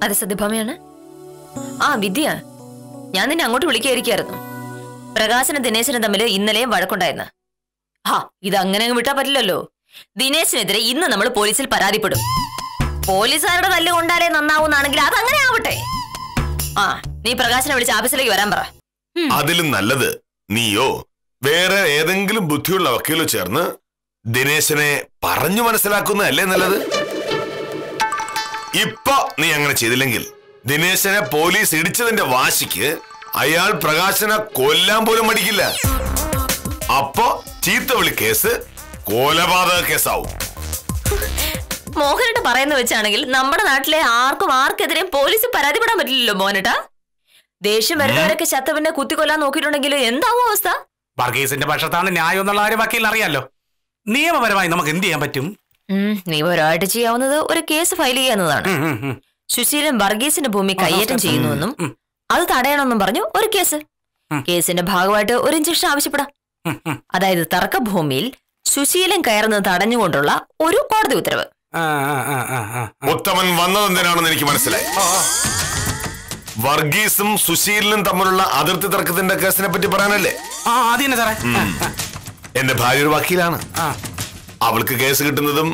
അത് സത്യഭാമയാണ്. ആ വിദ്യ, ഞാൻ നിന്നെ അങ്ങോട്ട് വിളിക്കായിരിക്കായിരുന്നു. പ്രകാശനും ദിനേശനും തമ്മിൽ ഇന്നലെയും വഴക്കുണ്ടായിരുന്നു. ഇതങ്ങനെ വിട്ടാ പറ്റില്ലല്ലോ. ദിനേശിനെതിരെ ഇന്ന് നമ്മൾ പോലീസിൽ പരാതിപ്പെടും. പോലീസുകാരുടെ തല്ല് കൊണ്ടാലേ നന്നാവുന്നാണെങ്കിൽ അതങ്ങനെ ആവട്ടെ. നീ പ്രകാശനെ വിളിച്ച് ഓഫീസിലേക്ക് വരാൻ പറ. അതിലും നല്ലത് നീയോ വേറെ ഏതെങ്കിലും ബുദ്ധിയുള്ള വക്കീലോ ചേർന്ന് ദിനേശനെ പറഞ്ഞു മനസ്സിലാക്കുന്നതല്ലേ നല്ലത്. ഇപ്പൊ നീ അങ്ങനെ ചെയ്തില്ലെങ്കിൽ ദിനേശനെ പോലീസ് ഇടിച്ചതിന്റെ വാശിക്ക് അയാൾ പ്രകാശനെ കൊല്ലാൻ പോലും മടിക്കില്ല. അപ്പൊ ചീത്തവിളി കേസ് കൊലപാതക കേസാവും. മോഹനേട്ട പറയുന്ന വെച്ചാണെങ്കിൽ നമ്മുടെ നാട്ടിലെ ആർക്കെതിരെയും പോലീസ് പരാതിപ്പെടാൻ പറ്റില്ലല്ലോ മോനേട്ടാ. ദേഷ്യം വരുന്നവരൊക്കെ ശത്രുവിനെ കുത്തിക്കൊല്ലാൻ നോക്കിയിട്ടുണ്ടെങ്കിൽ എന്താവും അവസ്ഥ? വർഗീസിന്റെ പക്ഷത്താണ് ന്യായം എന്നുള്ള കാര്യം വക്കീലിന് അറിയാലോ. നിയമപരമായി നമുക്ക് എന്ത് ചെയ്യാൻ പറ്റും? നിയമപരമായിട്ട് ചെയ്യാവുന്നത് ഒരു കേസ് ഫയൽ ചെയ്യാവുന്നതാണ്. സുശീലൻ വർഗീസിന്റെ ഭൂമി കയ്യേറ്റം ചെയ്യുന്നുവെന്നും അത് തടയണമെന്നും പറഞ്ഞു ഒരു കേസ്. കേസിന്റെ ഭാഗമായിട്ട് ഒരു ഇഞ്ചക്ഷൻ ആവശ്യപ്പെടാം. അതായത് തർക്കഭൂമിയിൽ സുശീലൻ കയറുന്നത് തടഞ്ഞുകൊണ്ടുള്ള ഒരു കോടതി ഉത്തരവ്. ഉത്തമൻ വന്നതെന്തിനാണെന്ന് എനിക്ക് മനസ്സിലായി. വർഗീസും സുശീലനും തമ്മിലുള്ള അതിർത്തി തർക്കത്തിന്റെ കേസിനെ പറ്റി പറയാനല്ലേ? എന്റെ ഭാര്യ ഒരു വക്കീലാണ്. അവൾക്ക് കേസ് കിട്ടുന്നതും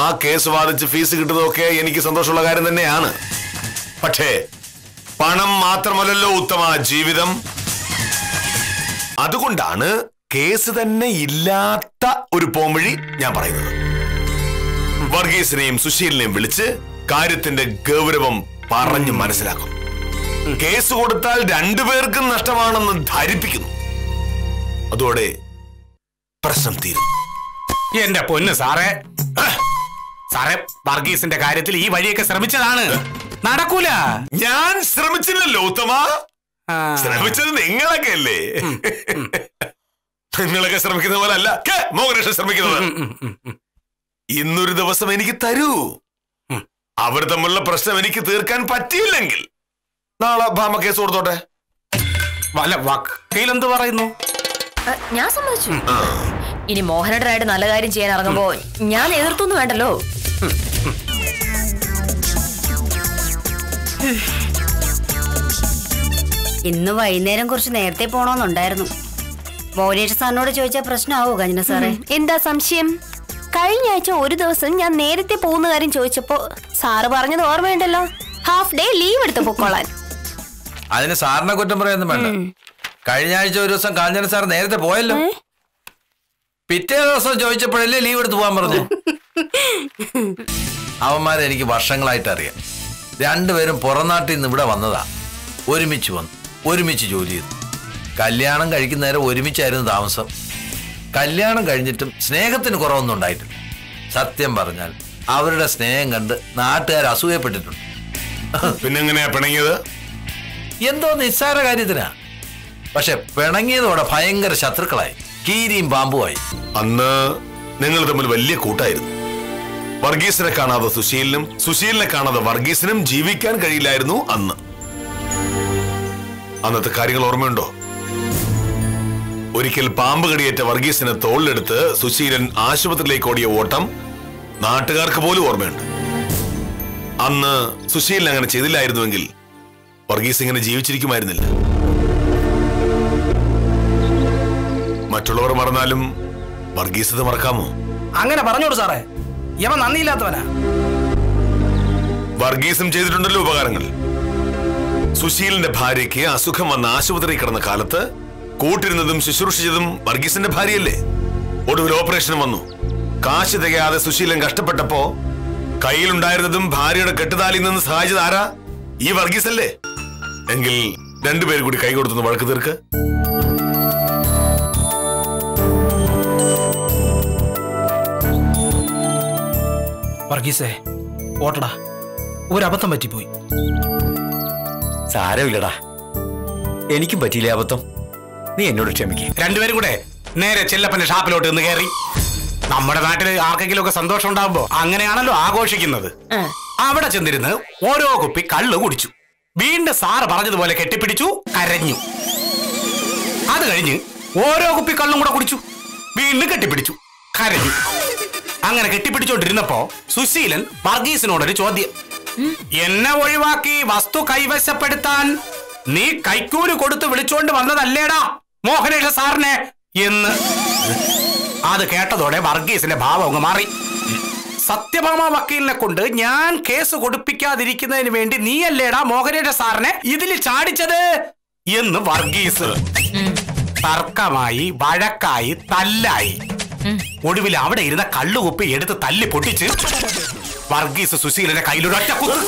ആ കേസ് വാദിച്ച് ഫീസ് കിട്ടുന്നതും ഒക്കെ എനിക്ക് സന്തോഷമുള്ള കാര്യം തന്നെയാണ്. പക്ഷേ പണം മാത്രമല്ലല്ലോ ഉത്തമ ജീവിതം. അതുകൊണ്ടാണ് കേസ് തന്നെ ഇല്ലാത്ത ഒരു പോംവഴി ഞാൻ പറയുന്നത്. വർഗീസിനെയും സുശീലിനെയും വിളിച്ച് കാര്യത്തിന്റെ ഗൗരവം പറഞ്ഞു മനസ്സിലാക്കും. കേസ് കൊടുത്താൽ രണ്ടുപേർക്കും നഷ്ടമാണെന്ന് ധരിപ്പിക്കുന്നു. അതോടെ പ്രശ്നം തീരും. എന്റെ പൊന്ന് സാറേ, വർഗീസിന്റെ കാര്യത്തിൽ ഈ വഴിയൊക്കെ ശ്രമിച്ചതാണ്, നടക്കൂല. ഞാൻ ശ്രമിച്ചില്ലല്ലോ ഉത്തമ, ശ്രമിച്ചത് നിങ്ങളൊക്കെ അല്ലേ. നിങ്ങളൊക്കെ ശ്രമിക്കുന്ന പോലെ അല്ല മോഹനേഷൻ ശ്രമിക്കുന്നത്. ഇന്നൊരു ദിവസം എനിക്ക് തരൂ. അവർ തമ്മിലുള്ള പ്രശ്നം എനിക്ക് തീർക്കാൻ പറ്റിയില്ലെങ്കിൽ നാളെ ഭാമ കേസ് കൊടുത്തോട്ടെ. വക്കീലെന്ത് പറയുന്നു? ഞാൻ സമ്മതിച്ചു. ഇനി മോഹനേട്ടനായിട്ട് നല്ല കാര്യം ചെയ്യാൻ ഇറങ്ങുമ്പോ ഞാൻ എതിർത്തൊന്നും വേണ്ടല്ലോ. ഇന്ന് വൈകുന്നേരം കുറച്ച് നേരത്തെ പോണോന്നുണ്ടായിരുന്നു. മോനേഷ് സാറിനോട് ചോദിച്ചാൽ പ്രശ്നമാവോ കഞ്ഞന സാറേ? എന്താ സംശയം? കഴിഞ്ഞ ആഴ്ച ഒരു ദിവസം ഞാൻ നേരത്തെ പോകുന്ന കാര്യം ചോദിച്ചപ്പോ സാറ് പറഞ്ഞത് ഓർമ്മയുണ്ടല്ലോ, ഹാഫ് ഡേ ലീവ് എടുത്ത് പൊക്കോളാൻ. അതിന് സാറിനെ കുറ്റം പറയാനൊന്നും വേണ്ട. കഴിഞ്ഞ ആഴ്ച ഒരു ദിവസം കാഞ്ചന സാർ നേരത്തെ പോയല്ലോ. പിറ്റേ ദിവസം ചോദിച്ചപ്പോഴല്ലേ ലീവ് എടുത്ത് പോകാൻ പറഞ്ഞു. അവന്മാരെ എനിക്ക് വർഷങ്ങളായിട്ട് അറിയാം. രണ്ടുപേരും പുറംനാട്ടിൽ നിന്ന് ഇവിടെ വന്നതാ. ഒരുമിച്ച് വന്നു, ഒരുമിച്ച് ജോലി ചെയ്തു. കല്യാണം കഴിക്കുന്ന നേരം ഒരുമിച്ചായിരുന്നു താമസം. കല്യാണം കഴിഞ്ഞിട്ടും സ്നേഹത്തിന് കുറവൊന്നും ഉണ്ടായിട്ടില്ല. സത്യം പറഞ്ഞാൽ അവരുടെ സ്നേഹം കണ്ട് നാട്ടുകാർ അസൂയപ്പെട്ടിട്ടുണ്ട്. പിന്നെങ്ങനെയാ പിണങ്ങിയത്? എന്തോ നിസ്സാര കാര്യത്തിനാ. പക്ഷെ പിണങ്ങിയതോടെ ഭയങ്കര ശത്രുക്കളായി, കീരിയും പാമ്പുമായി. അന്ന് നിങ്ങൾ തമ്മിൽ വലിയ കൂട്ടായിരുന്നു. വർഗീസിനെ കാണാതെ സുശീലിനും, സുശീലിനെ കാണാതെ വർഗീസിനും ജീവിക്കാൻ കഴിയില്ലായിരുന്നു അന്ന്. അന്നത്തെ കാര്യങ്ങൾ ഓർമ്മയുണ്ടോ? ഒരിക്കൽ പാമ്പ് കടിയേറ്റ വർഗീസിനെ തോളിലെടുത്ത് സുശീലൻ ആശുപത്രിയിലേക്ക് ഓടിയ ഓട്ടം നാട്ടുകാർക്ക് പോലും ഓർമ്മയുണ്ട്. അന്ന് സുശീലൻ അങ്ങനെ ചെയ്തില്ലായിരുന്നുവെങ്കിൽ വർഗീസ് ഇങ്ങനെ ജീവിച്ചിരിക്കുമായിരുന്നില്ല. മറ്റുള്ളവർ മറന്നാലും വർഗീസ് ഇത് മറക്കാമോ? അങ്ങനെ പറഞ്ഞോളൂ സാറേ, യവൻ നന്ദിയില്ലാത്തവനാ. വർഗീസും ചെയ്തിട്ടുണ്ടല്ലോ ഉപകാരങ്ങൾ. സുശീലിന്റെ ഭാര്യയ്ക്ക് അസുഖം വന്ന ആശുപത്രി കിടന്ന കാലത്ത് കൂട്ടിരുന്നതും ശുശ്രൂഷിച്ചതും വർഗീസിന്റെ ഭാര്യയല്ലേ. ഒടുവിൽ ഓപ്പറേഷൻ വന്നു. കാശ് തികയാതെ സുശീലൻ കഷ്ടപ്പെട്ടപ്പോ കയ്യിലുണ്ടായിരുന്നതും ഭാര്യയുടെ കെട്ടുതാലിൽ നിന്ന് സഹായിച്ചത് ആരാ? ഈ വർഗീസല്ലേ. എങ്കിൽ രണ്ടുപേരും കൂടി കൈ കൊടുത്തു വഴക്ക് തീർക്ക്. വർഗീസേ, ഓട്ടടാ, ഒരബദ്ധം പറ്റിപ്പോയി. സാരമില്ലടാ, എനിക്കും പറ്റിയില്ലേ അബദ്ധം. നീ എന്നോട് ക്ഷമിക്ക. രണ്ടുപേരും കൂടെ നേരെ ചെല്ലപ്പന്റെ ഷാപ്പിലോട്ട് നിന്ന് കയറി. നമ്മുടെ നാട്ടില് ആർക്കെങ്കിലും ഒക്കെ സന്തോഷം ഉണ്ടാകുമ്പോ അങ്ങനെയാണല്ലോ ആഘോഷിക്കുന്നത്. അവിടെ ചെന്നിരുന്ന് ഓരോ കുപ്പി കള്ള് കുടിച്ചു. വീണ്ടും സാറ് പറഞ്ഞതുപോലെ കെട്ടിപ്പിടിച്ചു, കരഞ്ഞു. അത് കഴിഞ്ഞ് ഓരോ കുപ്പി കള്ളും കൂടെ കുടിച്ചു, വീണ്ടും കെട്ടിപ്പിടിച്ചു, കരഞ്ഞു. അങ്ങനെ കെട്ടിപ്പിടിച്ചോണ്ടിരുന്നപ്പോ സുശീലൻ വർഗീസിനോടൊരു ചോദ്യം. എന്നെ ഒഴിവാക്കി വസ്തു കൈവശപ്പെടുത്താൻ നീ കൈക്കൂലി കൊടുത്ത് വിളിച്ചോണ്ട് വന്നതല്ലേടാ മോഹനേഷ സാറിനെ എന്ന്. അത് കേട്ടതോടെ വർഗീസിന്റെ ഭാവം അങ്ങ് മാറി. സത്യഭാമ വക്കീലിനെ കൊണ്ട് ഞാൻ കേസ് കൊടുപ്പിക്കാതിരിക്കുന്നതിന് വേണ്ടി നീയല്ലേടാ മോഹനേഷ സാറിനെ ഇതിൽ ചാടിച്ചത് എന്ന് വർഗീസ്. തർക്കമായി, വഴക്കായി, തല്ലായി. ഒടുവിൽ അവിടെ ഇരുന്ന കള്ളുകുപ്പി എടുത്ത് തല്ലി പൊട്ടിച്ച് വർഗീസ് സുശീലന്റെ കയ്യിലൊരൊറ്റ കുത്ത്.